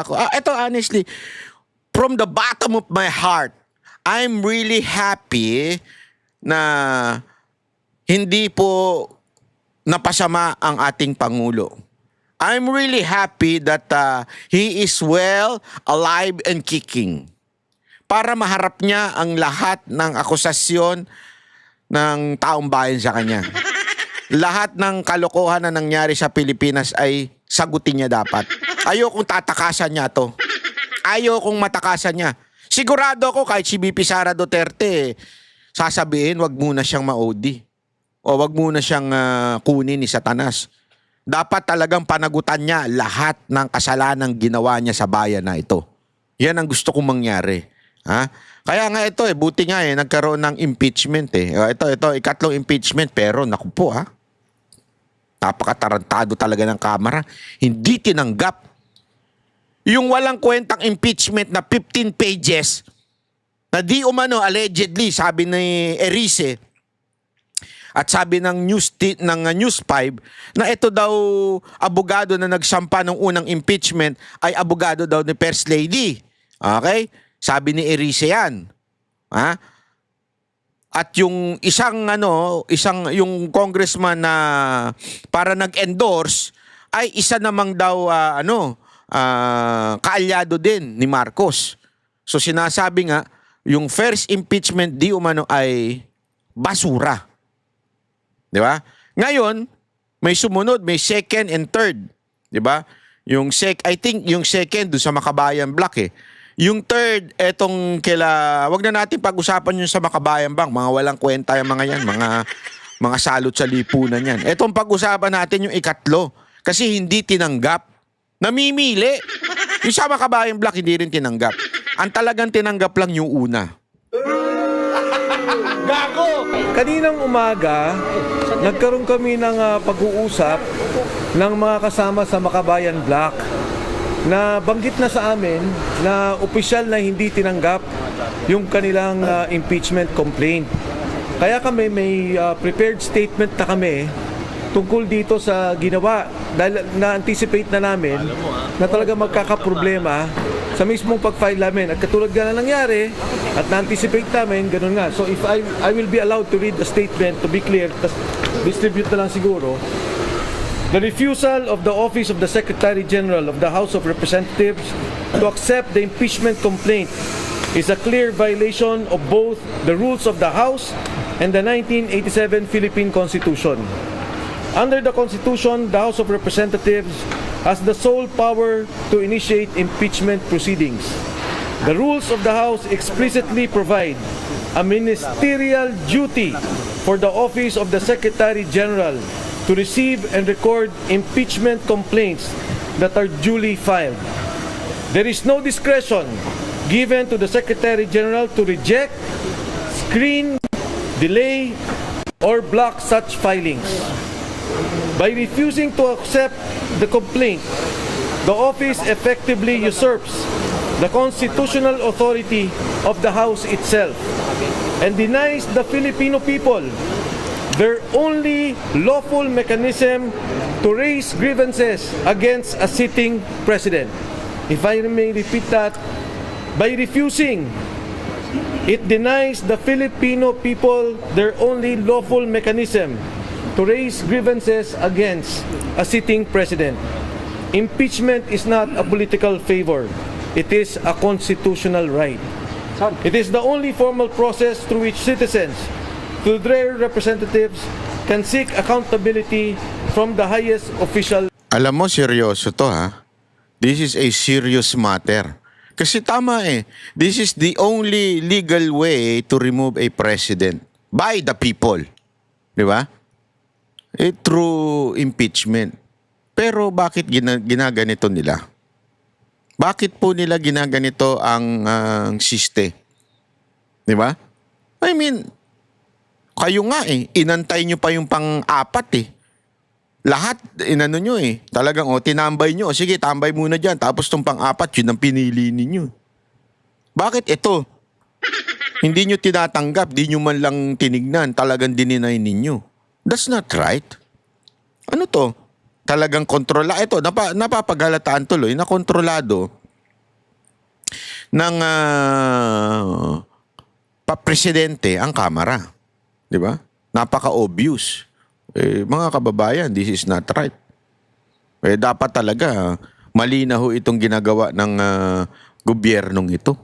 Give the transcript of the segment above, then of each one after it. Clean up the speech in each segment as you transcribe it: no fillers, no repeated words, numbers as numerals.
ako. Ito honestly, from the bottom of my heart, I'm really happy na hindi po napasama ang ating Pangulo. I'm really happy that he is well, alive, and kicking. Para maharap niya ang lahat ng akusasyon ng taong bayan sa kanya. Lahat ng kalokohan na nangyari sa Pilipinas ay sagutin niya dapat. Ayokong tatakasan niya to. Ayokong matakasan niya. Sigurado ako kahit si BP Sara Duterte, sasabihin wag muna siyang ma-OD. O wag muna siyang kunin ni Satanas. Dapat talagang panagutan niya lahat ng kasalanang ginawa niya sa bayan na ito. Yan ang gusto kong mangyari. Ha? Kaya nga ito buti nga nagkaroon ng impeachment Ito, ikatlong impeachment pero naku po napakatarantado talaga ng Kamara. Hindi tinanggap yung walang kwentang impeachment na 15 pages na di umano allegedly sabi ni Erice at sabi ng News 5 na ito daw abogado na nagsampa ng unang impeachment ay abogado daw ni First Lady. Okay? Sabi ni Erice yan. Ha? At yung yung congressman na para nag-endorse ay isa namang daw kaalyado din ni Marcos. So sinasabi nga yung first impeachment di umano ay basura. Di ba? Ngayon, may sumunod, may second and third. Di ba? I think yung second doon sa Makabayan Block Yung third, etong wag na natin pag-usapan yung sa Makabayan Bank. Mga walang kwenta yung mga yan. Mga salot sa lipunan yan. Etong pag-usapan natin yung ikatlo. Kasi hindi tinanggap. Namimili. Yung sa Makabayan Block, hindi rin tinanggap. Ang talagang tinanggap lang yung una. Gago! Kaninang umaga, nagkaroon kami ng pag-uusap ng mga kasama sa Makabayan Block na banggit na sa amin na opisyal na hindi tinanggap yung kanilang impeachment complaint. Kaya kami may prepared statement na kami tungkol dito sa ginawa dahil na-anticipate na namin na talaga magkakaproblema sa mismong pag-file namin. At katulad nga na nangyari at na-anticipate namin, ganun nga. So if I will be allowed to read the statement to be clear, distribute na lang siguro. The refusal of the Office of the Secretary General of the House of Representatives to accept the impeachment complaint is a clear violation of both the rules of the House and the 1987 Philippine Constitution. Under the Constitution, the House of Representatives has the sole power to initiate impeachment proceedings. The rules of the House explicitly provide a ministerial duty for the Office of the Secretary General to receive and record impeachment complaints that are duly filed. There is no discretion given to the Secretary General to reject, screen, delay, or block such filings. By refusing to accept the complaint, the office effectively usurps the constitutional authority of the House itself and denies the Filipino people their only lawful mechanism to raise grievances against a sitting president. If I may repeat that, by refusing, it denies the Filipino people their only lawful mechanism to raise grievances against a sitting president. Impeachment is not a political favor. It is a constitutional right. It is the only formal process through which citizens, through their representatives, can seek accountability from the highest official. Alam mo, seryoso to This is a serious matter. Kasi tama This is the only legal way to remove a president by the people. Di ba? Through impeachment. Pero bakit ginaganito nila? Bakit po nila ginaganito ang siste? Di ba? I mean, kayo nga inantay nyo pa yung pang-apat Lahat, inano nyo Talagang, tinambay nyo. Sige, tambay muna dyan. Tapos itong pang-apat, yun ang pinili ninyo. Bakit ito? Hindi nyo tinatanggap, di nyo man lang tinignan, talagang dininay ninyo. That's not right. Ano to? Talagang kontrola. Ito, napapagalataan tuloy na kontrolado ng papresidente ang Kamara. Di ba? Napaka-obvious. Mga kababayan, this is not right. Dapat talaga malinaw itong ginagawa ng gobyernong ito.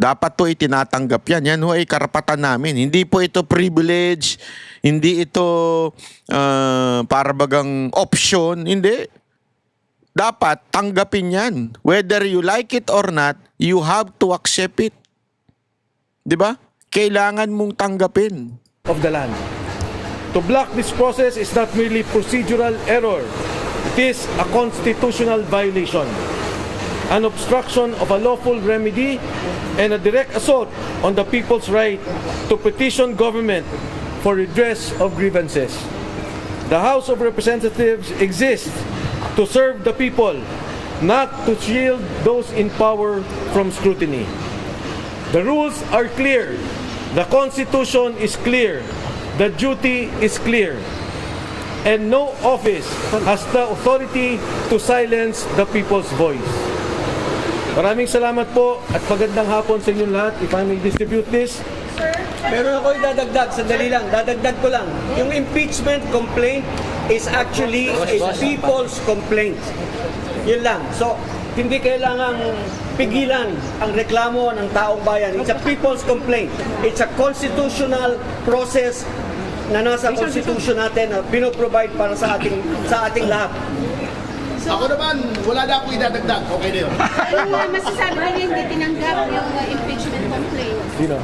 Dapat to itinatanggap yan. Yan ho ay karapatan namin. Hindi po ito privilege, hindi ito para bagang option, hindi. Dapat tanggapin yan. Whether you like it or not, you have to accept it. Di ba? Kailangan mong tanggapin. Of the land. To block this process is not merely procedural error. It is a constitutional violation, an obstruction of a lawful remedy, and a direct assault on the people's right to petition government for redress of grievances. The House of Representatives exists to serve the people, not to shield those in power from scrutiny. The rules are clear. The Constitution is clear. The duty is clear. And no office has the authority to silence the people's voice. Maraming salamat po at magandang hapon sa inyong lahat. If I may distribute this. Meron ako idadagdag, sandali lang, dadagdag ko lang. Yung impeachment complaint is actually a people's complaint. Yun lang. So, hindi kailangang pigilan ang reklamo ng taong bayan. It's a people's complaint. It's a constitutional process na nasa constitution natin na pinoprovide para sa ating lahat. Ako naman, wala na akong idadagdag. Okay na yun. Yung masasabi nila hindi tinanggap yung impeachment complaint. Sino?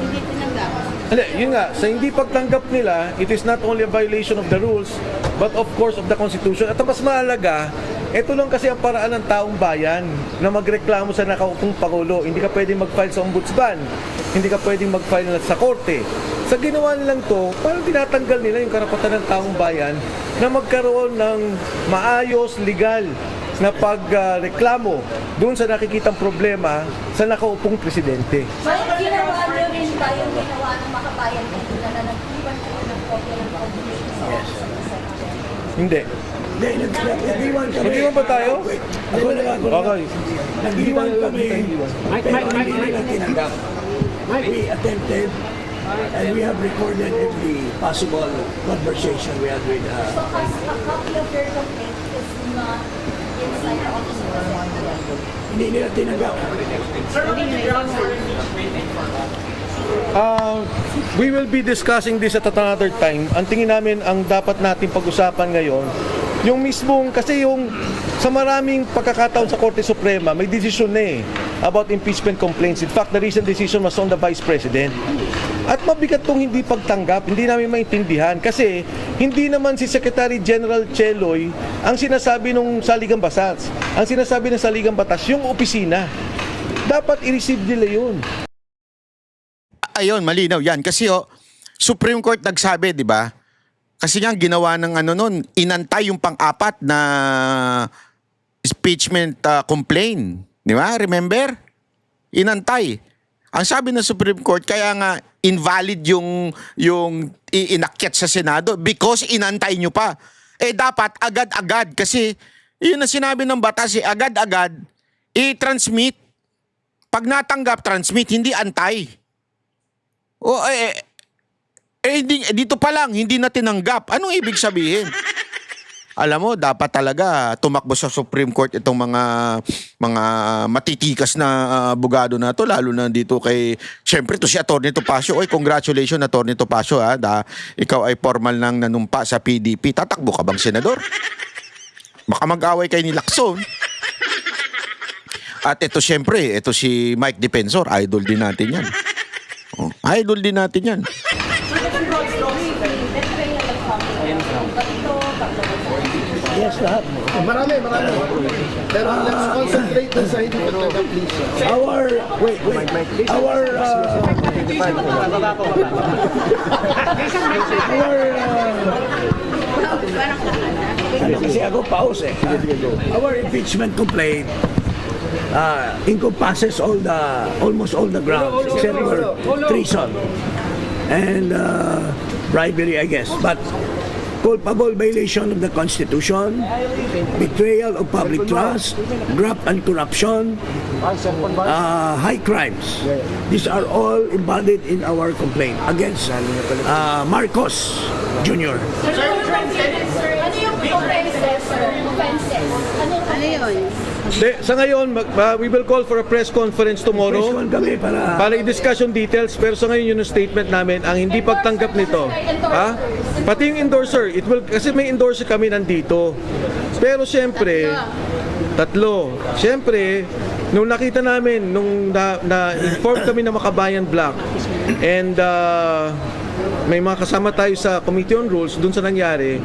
Hindi tinanggap. Hindi, yun nga, sa hindi pagtanggap nila, it is not only a violation of the rules, but of course of the Constitution. At ang mas mahalaga, ito lang kasi ang paraan ng taong bayan na magreklamo sa nakaupong Pangulo. Hindi ka pwedeng mag-file sa ombudsman, hindi ka pwedeng mag-file sa korte. Sa ginawa nilang to, parang tinatanggal nila yung karapatan ng taong bayan na magkaroon ng maayos, legal na pagreklamo doon sa nakikitang problema sa nakaupong presidente. Ginawa niyo rin ba yung ginawa ng makabayan dito na nag-iwan kayo ng kopya ng constitution sa Hindi. Nag-iwan ba tayo? Okay. Nag-iwan kami. Hindi na tinanggap. We attempted and we have recorded every possible conversation we had with So, a copy of your complaint is not inside the office of the Secretary. hindi nila tinanggap. We will be discussing this at another time. Ang tingin namin, ang dapat natin pag-usapan ngayon, yung mismong, kasi yung sa maraming pagkakataon sa Korte Suprema, may desisyon na about impeachment complaints. In fact, the recent decision was on the Vice President. At mabigat tong hindi pagtanggap, hindi namin maintindihan kasi hindi naman si Secretary General Cheloy ang sinasabi ng Saligang Batas. Ang sinasabi ng Saligang Batas, yung opisina. Dapat i-receive nila yun. Ayun, malinaw yan. Kasi Supreme Court nagsabi, di ba? Kasi nga ginawa ng inantay yung pang-apat na impeachment complaint. Di ba? Remember? Inantay. Ang sabi ng Supreme Court, kaya nga invalid yung inakyat sa Senado because inantay nyo pa. Dapat agad-agad kasi yun na sinabi ng batas, agad-agad i-transmit. Pag natanggap, transmit, hindi antay. Dito pa lang, hindi na tinanggap. Anong ibig sabihin? Alam mo, dapat talaga tumakbo sa Supreme Court itong mga matitikas na abogado na to, lalo na dito kay, syempre to si Atty. Topacio. Oy, congratulations Atty. Topacio ikaw ay formal nang nanumpa sa PDP. Tatakbo ka bang senador? Baka mag-away kay ni Lacson. At ito syempre, ito si Mike Defensor, idol din natin yan. Idol din natin yan. Yes, lahat. Marami. Pero let's concentrate dun sa hindi pagtanggap, please. Kasi ako pause eh. Our impeachment complaint encompasses almost all the grounds except for treason and bribery, I guess. But culpable violation of the Constitution, betrayal of public trust, graft and corruption, high crimes. These are all embodied in our complaint against Marcos Jr. Ano yung offenses, sir? Offenses. Ano yun? Sa ngayon, we will call for a press conference tomorrow Press con kami para i-discuss yung details, pero sa ngayon yun yung statement namin, ang hindi pagtanggap nito. Ha? Pati yung endorser, kasi may endorser kami nandito. Pero siyempre, tatlo. Siyempre, nung nakita namin, nung na-inform kami ng Makabayan Black, and may mga kasama tayo sa Committee on Rules dun sa nangyari,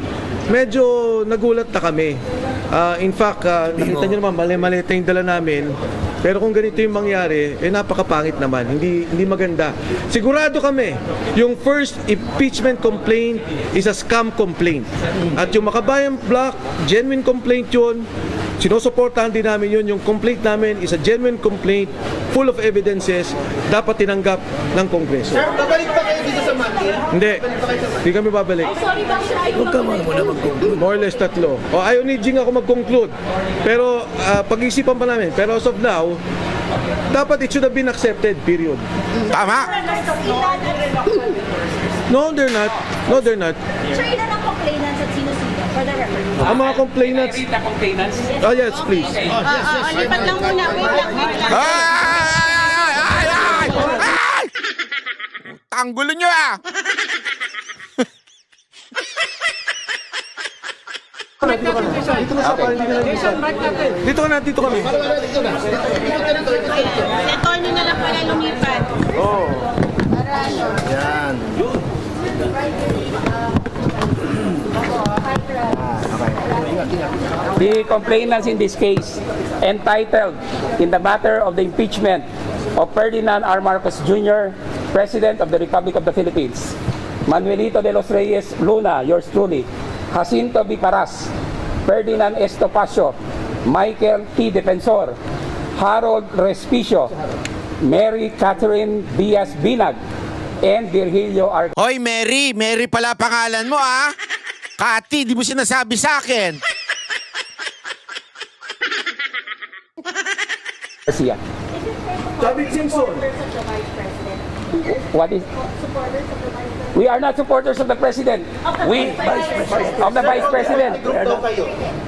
medyo nagulat na kami. In fact, nakita nyo naman, mali-malita yung dala namin. Pero kung ganito yung mangyari, napakapangit naman. Hindi maganda. Sigurado kami, yung first impeachment complaint is a scam complaint. At yung Makabayan Black, genuine complaint yun. Sinusuportahan din namin yun. Yung complaint namin is a genuine complaint, full of evidences, dapat tinanggap ng Kongreso. Babalik pa kayo dito sa Manila? Hindi kami babalik. Sorry, bakit ayaw Huwag ka muna mag-conclude. More or less tatlo. Ayaw ni Jing ako mag-conclude. Pero pag-isipan pa namin. Pero as of now, dapat it should have been accepted, period. Tama. No, they're not. No, they're not. Sir, ilan ang complainants at sino-sino? For the record. Ang mga complainants... Oh, yes, please. Lipat lang muna. Wait lang. Ay! Tanggulo nyo ah! Dito kami. Settle nyo na lang pala lumipat. The complainants in this case entitled in the matter of the impeachment of Ferdinand R. Marcos Jr., President of the Republic of the Philippines, Manuelito de los Reyes Luna, yours truly, Jacinto B. Paras, Ferdinand S. Topacio, Michael T. Defensor, Harold Respicio, Mary Catherine Diaz Binag, and Virgilio R. Hoy, Mary! Mary pala pangalan mo ah! Kati, di mo sinasabi sa akin. Garcia. David Simpson. What is? We are not supporters of the president. We of the vice president.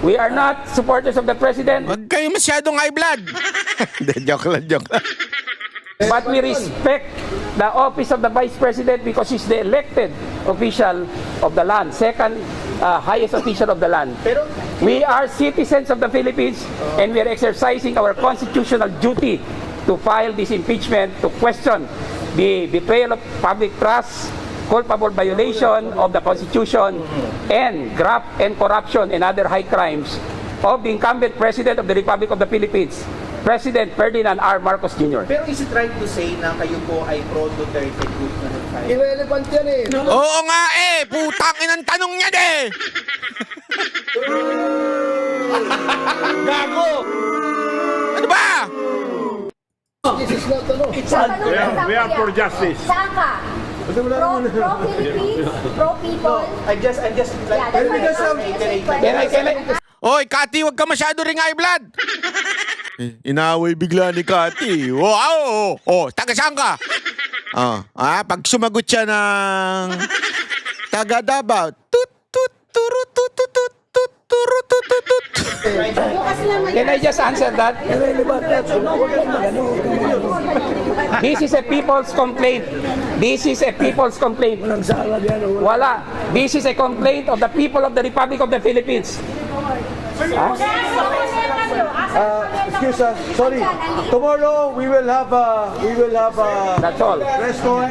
We are not supporters of the president. Huwag kayo masyadong high blood. Joke lang. But we respect the office of the vice president because he's the elected official of the land, second highest official of the land. We are citizens of the Philippines and we are exercising our constitutional duty to file this impeachment to question the betrayal of public trust, culpable violation of the Constitution, and graft and corruption and other high crimes of the incumbent President of the Republic of the Philippines, President Ferdinand R. Marcos Jr. Pero is it right to say na kayo po ay pro-Duterte group na nag-file? Irrelevant yan eh. Oo nga eh! Putang inang tanong niya eh! Gago! Ano ba? This is not ano. We are for justice. Saan ka? Pro-Philippines? Pro-people? I'm just like... Can I? Oy, Kati, wag ka masyado ring high blood. Inaway bigla ni Kati. Wow! Oh, taga saan ka? Pag sumagot siya ng taga Davao, tut tut turut tut tut tut tut turut tut tut tut. Can I just answer that? This is a people's complaint. This is a people's complaint. Wala. This is a complaint of the people of the Republic of the Philippines. Excuse us. Sorry. Tomorrow we will have That's all. press con.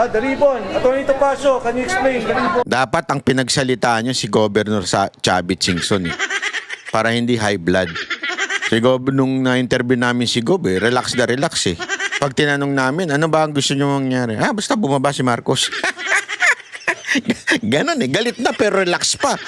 The ribbon. Attorney Topacio, can you explain the ribbon? Dapat ang pinagsalita nyo si Governor Chavit Singson eh. Para hindi high blood. Si Gob, nung na-interview namin si Gob relax na relax eh. Pag tinanong namin, ano ba ang gusto nyo mangyari? Basta bumaba si Marcos. Ganon eh, galit na pero relax pa.